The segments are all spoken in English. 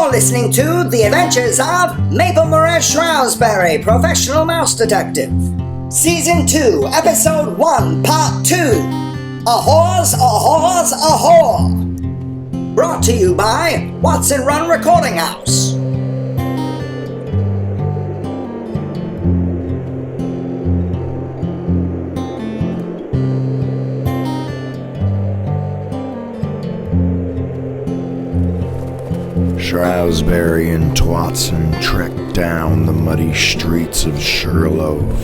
You're listening to The Adventures of Maurez Shrouzberry, Professional Mouse Detective. Season 2, Episode 1, Part 2. A Whore's a Whore's a Whore. Brought to you by Twatson Run Recording House. Shrouzberry and Twatson trek down the muddy streets of Sugarloaf,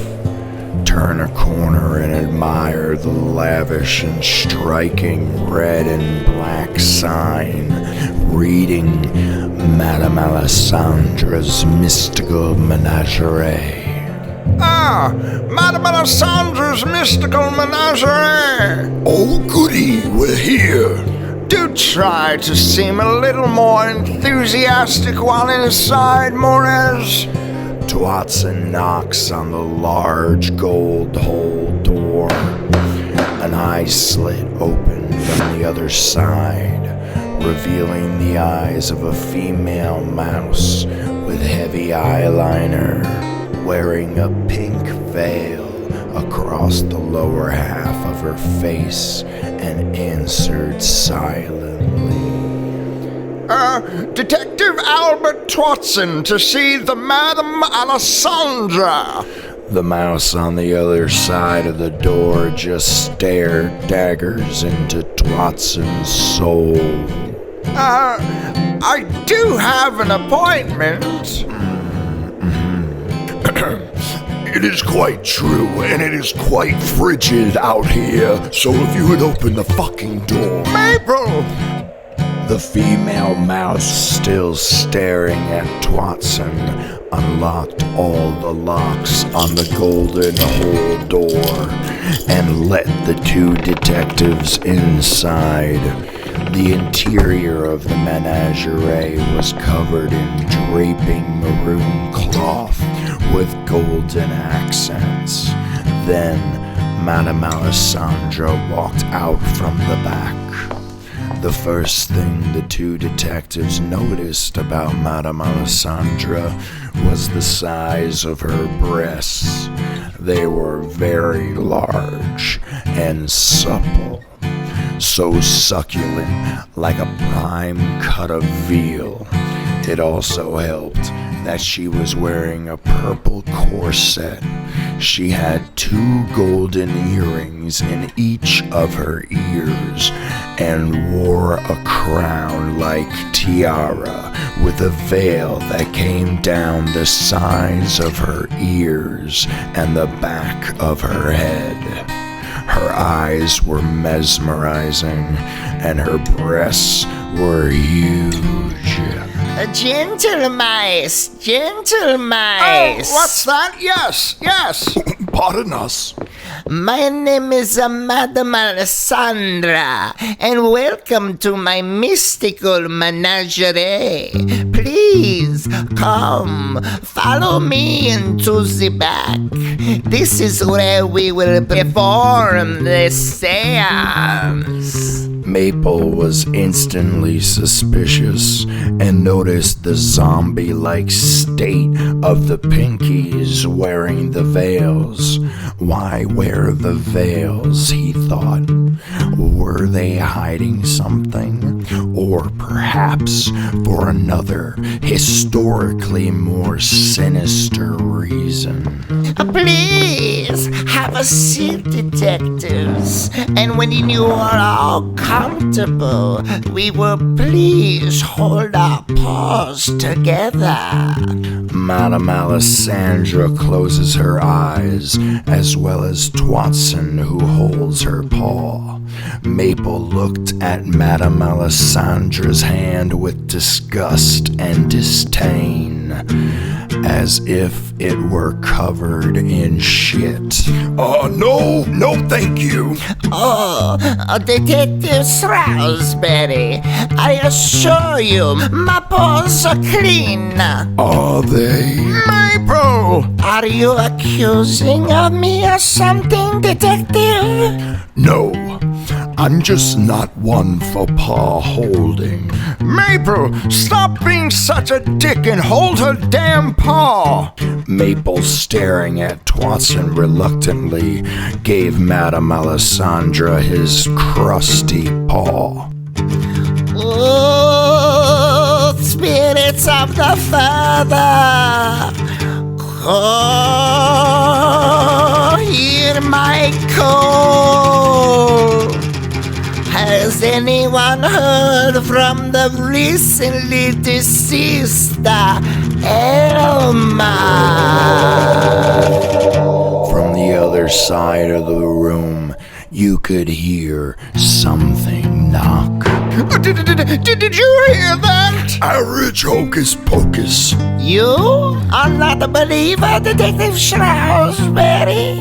turn a corner and admire the lavish and striking red and black sign reading Madame Alesandra's mystical menagerie. Ah, Madame Alessandra's mystical menagerie! Oh goody, we're here! Do try to seem a little more enthusiastic while inside, Maurez. Twatson knocks on the large gold hole door. An eye slit opened on the other side, revealing the eyes of a female mouse with heavy eyeliner, wearing a pink veil across the lower half of her face, and answered silently. Detective Albert Twatson to see the Madame Alesandra. The mouse on the other side of the door just stared daggers into Twatson's soul. I do have an appointment. It is quite true, and it is quite frigid out here, so if you would open the fucking door. Maple! The female mouse, still staring at Twatson, unlocked all the locks on the golden hole door and let the two detectives inside. The interior of the menagerie was covered in draping maroon cloth with golden accents. Then Madame Alesandra walked out from the back. The first thing the two detectives noticed about Madame Alesandra was the size of her breasts. They were very large and supple, so succulent like a prime cut of veal. It also helped that she was wearing a purple corset. She had 2 golden earrings in each of her ears and wore a crown-like tiara with a veil that came down the sides of her ears and the back of her head. Her eyes were mesmerizing, and her breasts were huge. Gentle mice, gentle mice. Oh, what's that? Yes. Pardon us. My name is Madame Alesandra, and welcome to my mystical menagerie. Please, come, follow me into the back. This is where we will perform the seance. Maple was instantly suspicious and noticed the zombie-like state of the pinkies wearing the veils. Why wear the veils, he thought. Were they hiding something? Or perhaps for another, historically more sinister reason? Please, have a seat, detectives. And when you are all comfortable, we will please hold our paws together. Madame Alesandra closes her eyes, as well as Twatson, who holds her paw. Maple looked at Madame Alessandra's hand with disgust and disdain, as if it were covered in shit. No, thank you. Oh, Detective Shrouzberry, I assure you, my paws are clean. Are they? Maple! Are you accusing of me or something, detective? No, I'm just not one for paw holding. Maple, stop being such a dick and hold her damn paw. Maple, staring at Twatson reluctantly, gave Madame Alesandra his crusty paw. Oh, spirits of the Father, oh, hear my call. Has anyone heard from the recently deceased Elma? From the other side of the room, you could hear something knock. Did you hear that? Average hocus pocus. You are not a believer, Detective Shrouzberry?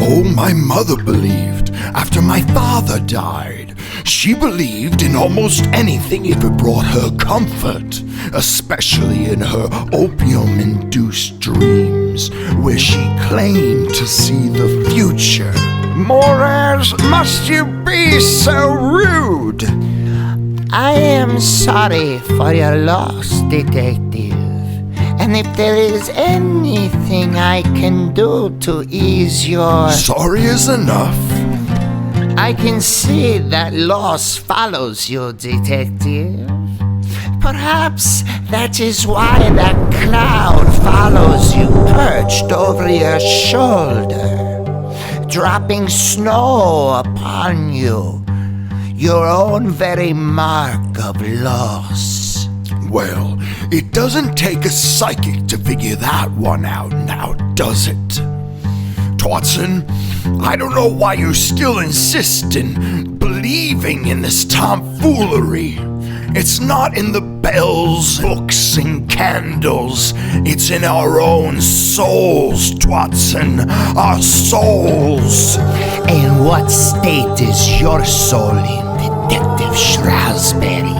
Oh, my mother believed after my father died. She believed in almost anything if it brought her comfort, especially in her opium-induced dreams, where she claimed to see the future. Maurez, must you be so rude? I am sorry for your loss, Detective. And if there is anything I can do to ease your... Sorry is enough. I can see that loss follows you, Detective. Perhaps that is why that cloud follows you perched over your shoulder, dropping snow upon you, your own very mark of loss. Well, it doesn't take a psychic to figure that one out now, does it? Twatson, I don't know why you still insist in believing in this tomfoolery. It's not in the bells, books, and candles. It's in our own souls, Twatson. Our souls. In what state is your soul in, Detective Shrouzberry?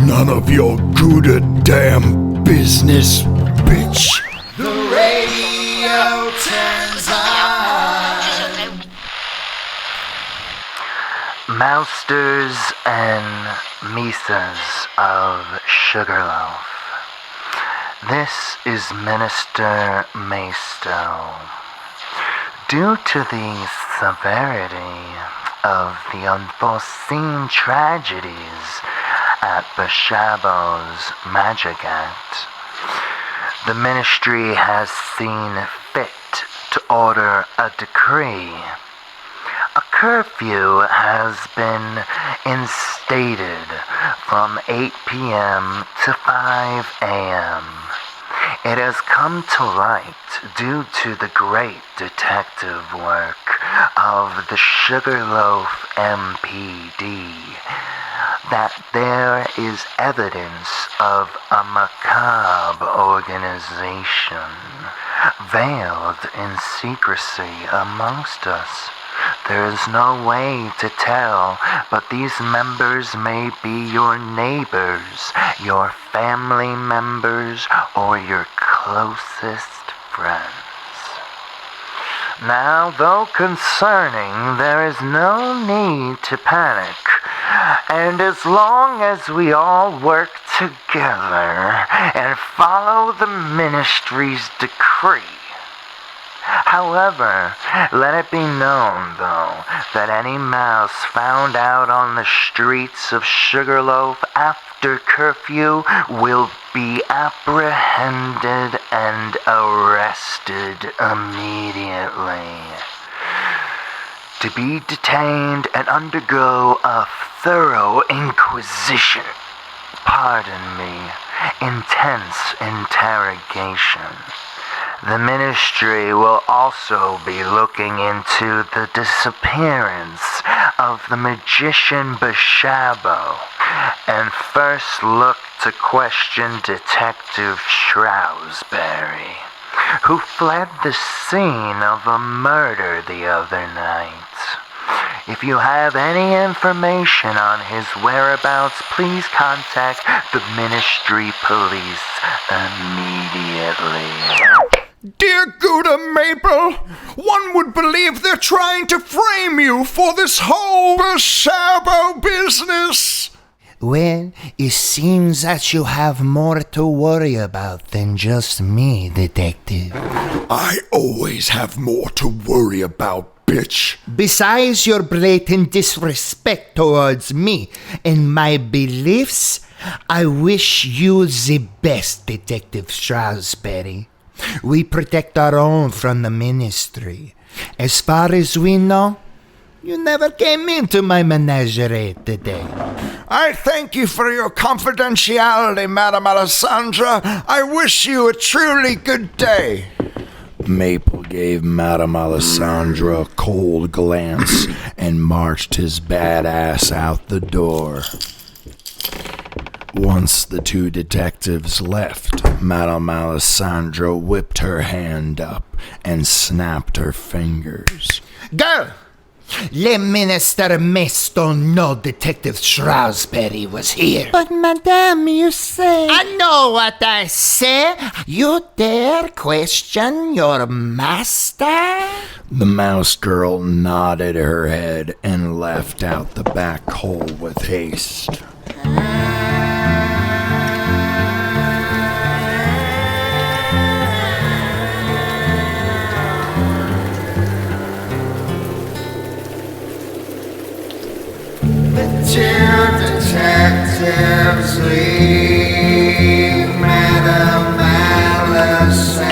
None of your good damn business, bitch. The radio turns on. Mousters and Misas of Sugarloaf. This is Minister Maisto. Due to the severity of the unforeseen tragedies at Bashabo's Magic Act, the ministry has seen fit to order a decree. A curfew has been instated from 8 p.m. to 5 a.m. It has come to light due to the great detective work of the Sugarloaf MPD that there is evidence of a macabre organization veiled in secrecy amongst us. There is no way to tell, but these members may be your neighbors, your family members, or your closest friends. Now, though concerning, there is no need to panic. And as long as we all work together and follow the ministry's decree. However, let it be known, though, that any mouse found out on the streets of Sugarloaf after curfew will be apprehended and arrested immediately, to be detained and undergo a thorough inquisition, pardon me, intense interrogation. The ministry will also be looking into the disappearance of the magician Bashabo, and first look to question Detective Shrouzberry, who fled the scene of a murder the other night. If you have any information on his whereabouts, please contact the ministry police immediately. Dear Gouda Maple, one would believe they're trying to frame you for this whole Sabo business. Well, it seems that you have more to worry about than just me, Detective. I always have more to worry about, bitch. Besides your blatant disrespect towards me and my beliefs, I wish you the best, Detective Shrouzberry. We protect our own from the ministry. As far as we know, you never came into my menagerie today. I thank you for your confidentiality, Madame Alesandra. I wish you a truly good day. Maple gave Madame Alesandra a cold glance and marched his badass out the door. Once the two detectives left, Madame Alesandra whipped her hand up and snapped her fingers. Girl! Le Minister Masto know Detective Shrouzberry was here. But Madame, you say... I know what I say. You dare question your master? The mouse girl nodded her head and left out the back hole with haste. Two detectives leave Madame Alesandra.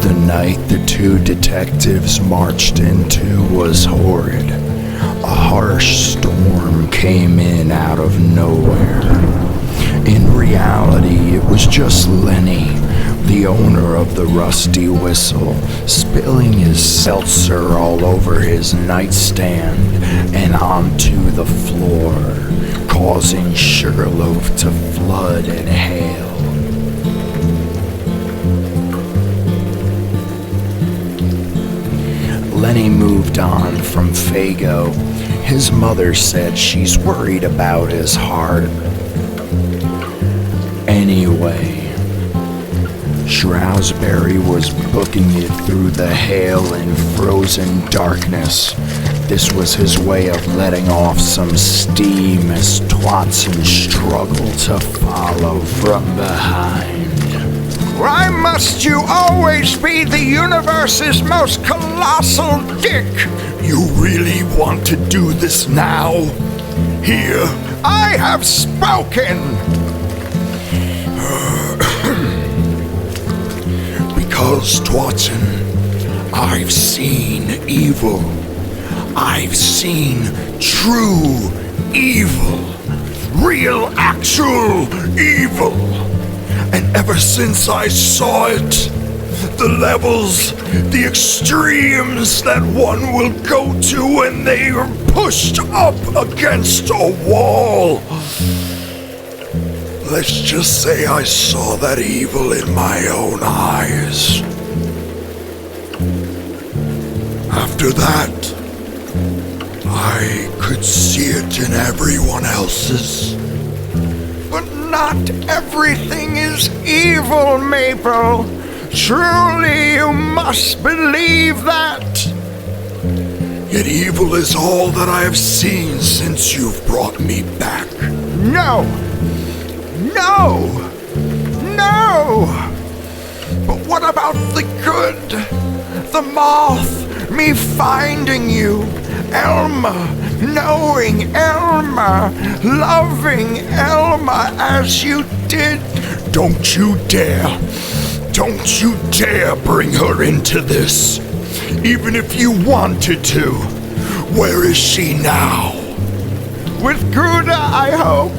The night the two detectives marched into was horrid. A harsh storm came in out of nowhere. In reality, it was just Lenny, the owner of the Rusty Whistle, spilling his seltzer all over his nightstand and onto the floor, causing Sugarloaf to flood and hail. Lenny moved on from Fago. His mother said she's worried about his heart. Anyway, Shrouzberry was booking it through the hail and frozen darkness. This was his way of letting off some steam as Twatson struggled to follow from behind. Why must you always be the universe's most colossal dick? You really want to do this now? Here? I have spoken! Because, Twatson, I've seen evil. I've seen true evil. Real, actual evil. And ever since I saw it, the levels, the extremes that one will go to when they are pushed up against a wall. Let's just say I saw that evil in my own eyes. After that, I could see it in everyone else's. But not everything is evil, Maple. Truly, you must believe that. Yet evil is all that I have seen since you've brought me back. No! No! No! But what about the good? The moth, me finding you, Elma, knowing Elma, loving Elma as you did. Don't you dare bring her into this. Even if you wanted to. Where is she now? With Gouda, I hope.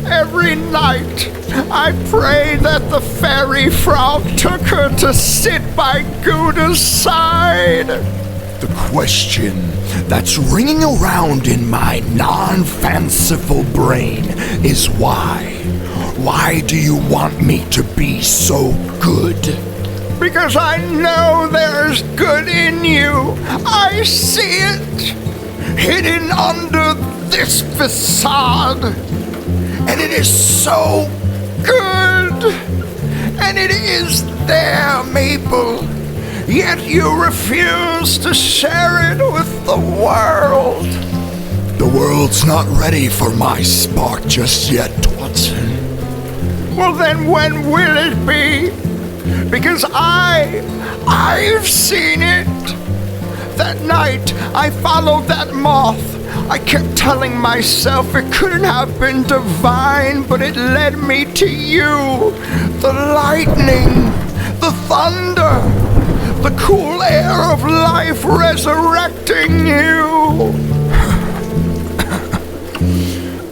Every night, I pray that the fairy frog took her to sit by Gouda's side. The question that's ringing around in my non-fanciful brain is why? Why do you want me to be so good? Because I know there's good in you. I see it. Hidden under this facade. And it is so good. and it is there, Maple. Yet you refuse to share it with the world. The world's not ready for my spark just yet, Twatson. Well, then when will it be? Because I've seen it. That night, I followed that moth. I kept telling myself it couldn't have been divine, but it led me to you. The lightning, the thunder, the cool air of life resurrecting you.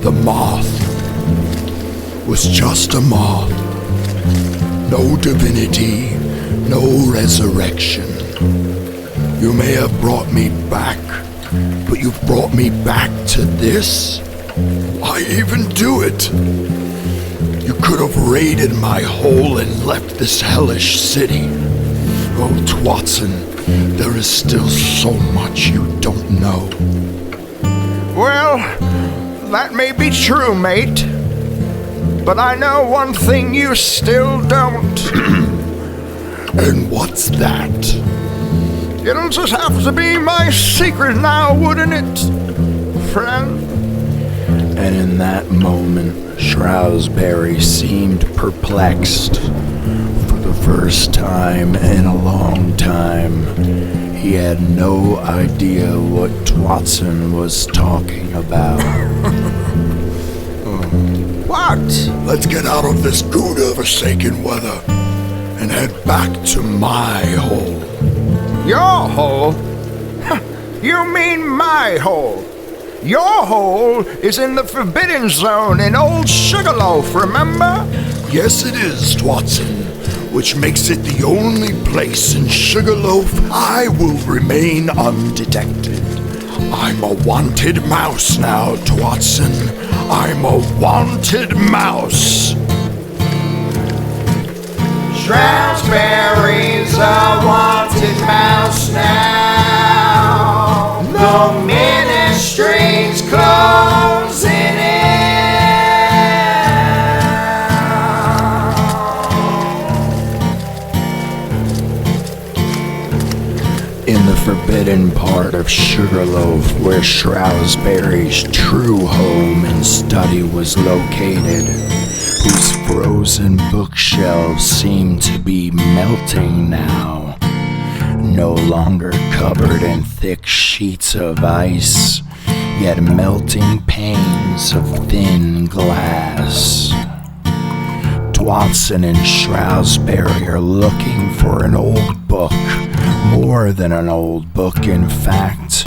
The moth was just a moth. No divinity, no resurrection. You may have brought me back, but you've brought me back to this? Why even do it? You could have raided my hole and left this hellish city. Oh, Twatson, there is still so much you don't know. Well, that may be true, mate. But I know one thing you still don't. And what's that? It'll just have to be my secret now, wouldn't it, friend? And in that moment, Shrouzberry seemed perplexed. For the first time in a long time, he had no idea what Twatson was talking about. What? Let's get out of this Gouda-forsaken weather and head back to my hole. Your hole? You mean my hole? Your hole is in the Forbidden Zone in Old Sugarloaf, remember? Yes, it is, Twatson, which makes it the only place in Sugarloaf I will remain undetected. I'm a wanted mouse now, Twatson. I'm a wanted mouse. Shrouzberry's a wanted mouse now. The ministry's closing in. In the forbidden part of Sugarloaf, where Shrouzberry's true home and study was located, whose frozen bookshelves seemed to be melting now, no longer covered in thick sheets of ice, yet melting panes of thin glass. Twatson and Shrouzberry are looking for an old book, more than an old book, in fact,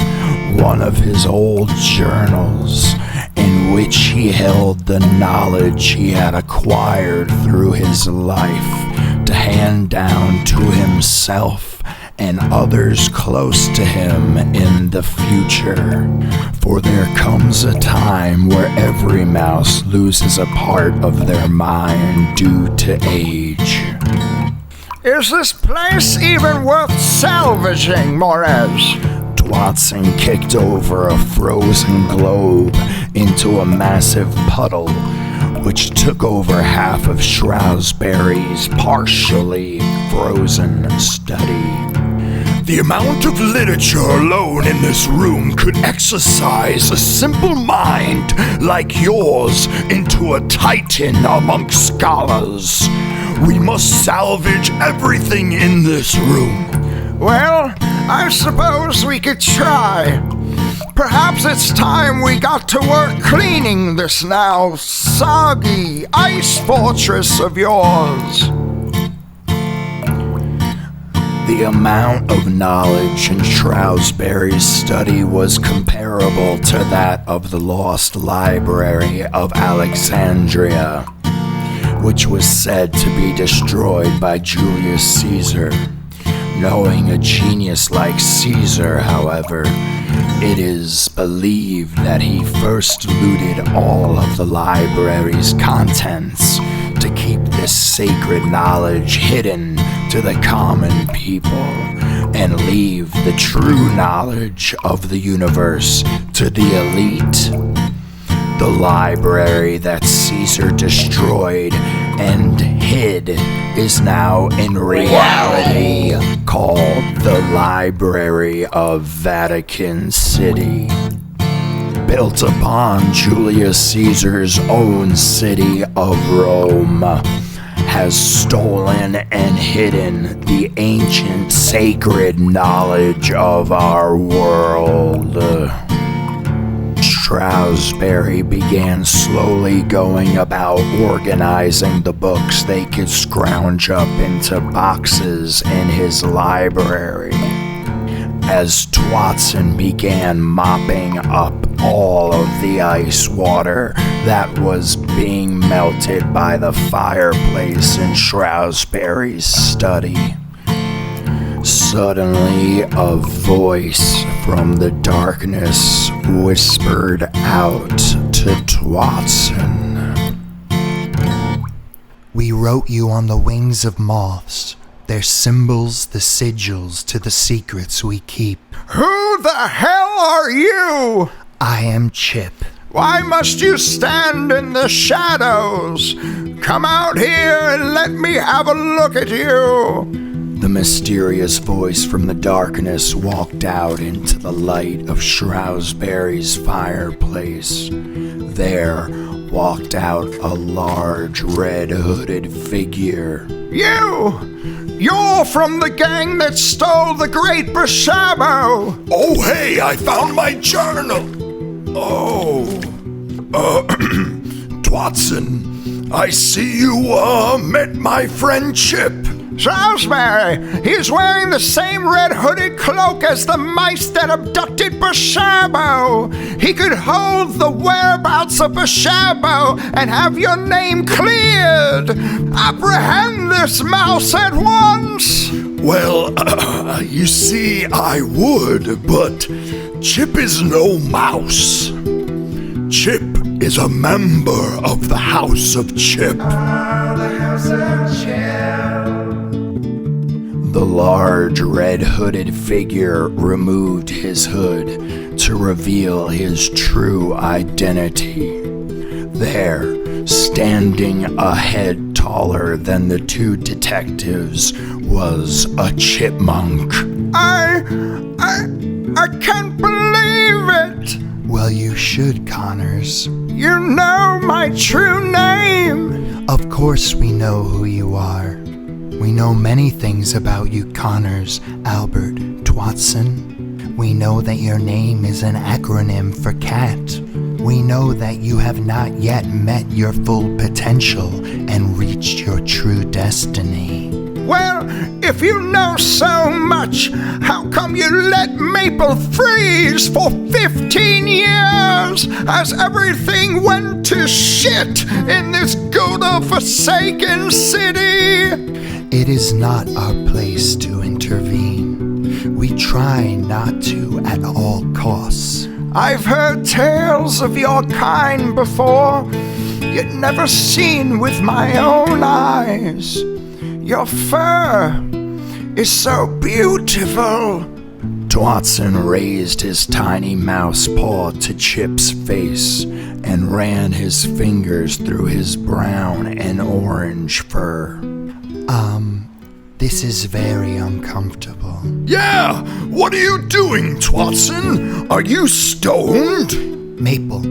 one of his old journals, in which he held the knowledge he had acquired through his life to hand down to himself and others close to him in the future. For there comes a time where every mouse loses a part of their mind due to age. Is this place even worth salvaging, Maurez? Twatson kicked over a frozen globe into a massive puddle, which took over half of Shrouzberry's partially frozen study. The amount of literature alone in this room could exercise a simple mind like yours into a titan amongst scholars. We must salvage everything in this room. Well, I suppose we could try. Perhaps it's time we got to work cleaning this now soggy ice fortress of yours. The amount of knowledge in Shrouzberry's study was comparable to that of the lost library of Alexandria, which was said to be destroyed by Julius Caesar. Knowing a genius like Caesar, however, it is believed that he first looted all of the library's contents to keep this sacred knowledge hidden to the common people and leave the true knowledge of the universe to the elite. The library that Caesar destroyed and hid is now in reality called the Library of Vatican City. Built upon Julius Caesar's own city of Rome, has stolen and hidden the ancient sacred knowledge of our world. Shrouzberry began slowly going about organizing the books they could scrounge up into boxes in his library. As Twatson began mopping up all of the ice water that was being melted by the fireplace in Shrouzberry's study, suddenly a voice from the darkness whispered out to Twatson. We wrote you on the wings of moths, their symbols the sigils to the secrets we keep. Who the hell are you? I am Chip. Why must you stand in the shadows? Come out here and let me have a look at you. The mysterious voice from the darkness walked out into the light of Shrouzberry's fireplace. There walked out a large red-hooded figure. You're from the gang that stole the Great Bashabo. Oh, hey, I found my journal. Twatson, I see you, met my friend Chip. Shrouzberry, he's wearing the same red-hooded cloak as the mice that abducted Bashabo. He could hold the whereabouts of Bashabo and have your name cleared. Apprehend this mouse at once. Well, you see, I would, but Chip is no mouse. Chip is a member of the House of Chip. The large red-hooded figure removed his hood to reveal his true identity. There, standing a head taller than the two detectives, was a chipmunk. I can't believe it. Well, you should, Connors. You know my true name. Of course we know who you are. We know many things about you, Connors, Albert, Twatson. We know that your name is an acronym for cat. We know that you have not yet met your full potential and reached your true destiny. Well, if you know so much, how come you let Maple freeze for 15 years as everything went to shit in this Gouda-forsaken city? It is not our place to intervene. We try not to at all costs. I've heard tales of your kind before, yet never seen with my own eyes. Your fur is so beautiful. Twatson raised his tiny mouse paw to Chip's face and ran his fingers through his brown and orange fur. This is very uncomfortable. Yeah! What are you doing, Twatson? Are you stoned? Maple,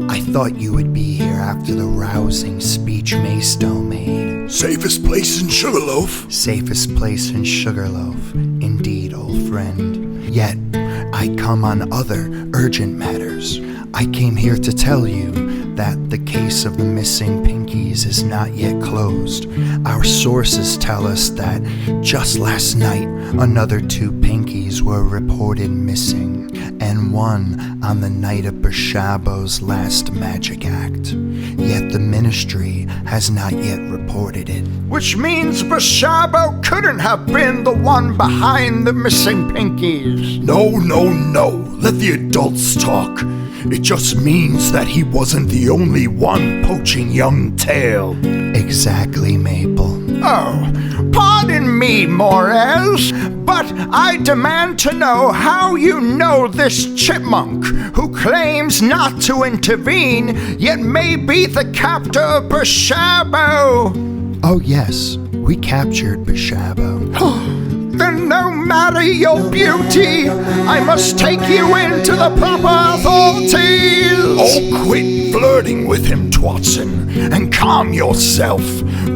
I thought you would be here after the rousing speech Maystow made. Safest place in Sugarloaf? Safest place in Sugarloaf, indeed, old friend. Yet, I come on other urgent matters. I came here to tell you that the case of the missing pinkies is not yet closed. Our sources tell us that just last night, another 2 pinkies were reported missing, and one on the night of Bashabo's last magic act. Yet the ministry has not yet reported it. Which means Bashabo couldn't have been the one behind the missing pinkies. No. Let the adults talk. It just means that he wasn't the only one poaching young tail. Exactly, Maple. Oh, pardon me, Maurez, but I demand to know how you know this chipmunk who claims not to intervene, yet may be the captor of Bashabo. Oh yes, we captured Bishabo. Then no matter your beauty, I must take you into the proper authorities. Oh, quit flirting with him, Twatson, and calm yourself.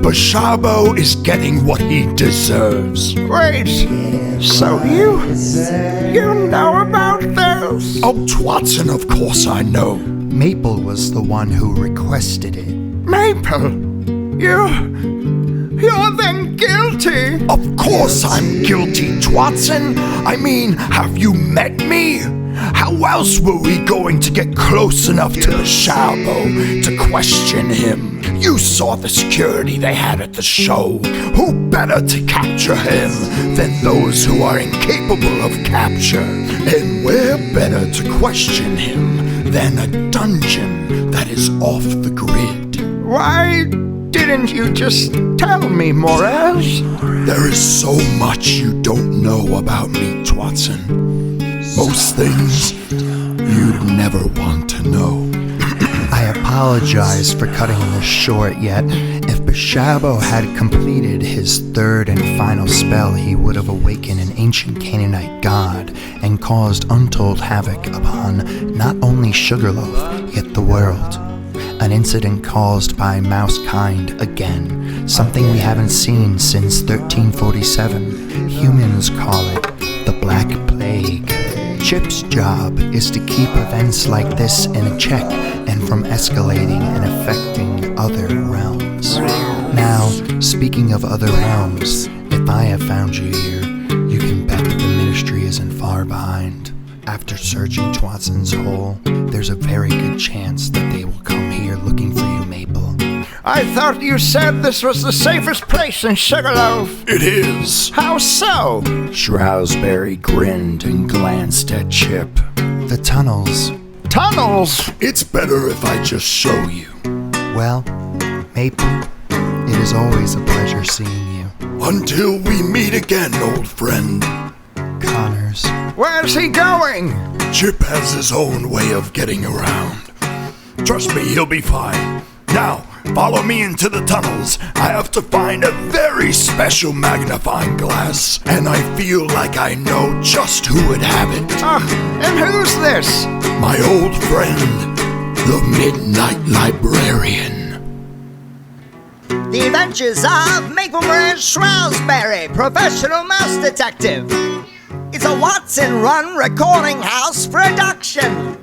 Bishabo is getting what he deserves. Wait, so you know about this? Oh, Twatson, of course I know. Maple was the one who requested it. Maple, you're then guilty. Of course I'm guilty, Twatson. I mean, have you met me? How else were we going to get close enough to Bishabo to question him? You saw the security they had at the show. Who better to capture him than those who are incapable of capture? And where better to question him than a dungeon that is off the grid? Why didn't you just tell me, Maurez? There is so much you don't know about me, Twatson. Most things you'd never want to know. I apologize for cutting this short, yet if Bishabo had completed his third and final spell, he would have awakened an ancient Canaanite god and caused untold havoc upon not only Sugarloaf, yet the world. An incident caused by mouse kind again, something we haven't seen since 1347. Humans call it the Black Plague. Chip's job is to keep events like this in check and from escalating and affecting other realms. Now, speaking of other realms, if I have found you here, you can bet that the Ministry isn't far behind. After searching Twatson's hole, there's a very good chance that they will come here looking for you, Maple. I thought you said this was the safest place in Sugarloaf. It is. How so? Shrouzberry grinned and glanced at Chip. The tunnels. Tunnels? It's better if I just show you. Well, Maple, it is always a pleasure seeing you. Until we meet again, old friend. Connors. Where's he going? Chip has his own way of getting around. Trust me, he'll be fine. Now, follow me into the tunnels. I have to find a very special magnifying glass, and I feel like I know just who would have it. And who's this? My old friend, the Midnight Librarian. The Adventures of Maurez Shrouzberry, Professional Mouse Detective. It's a Watson Run Recording House production.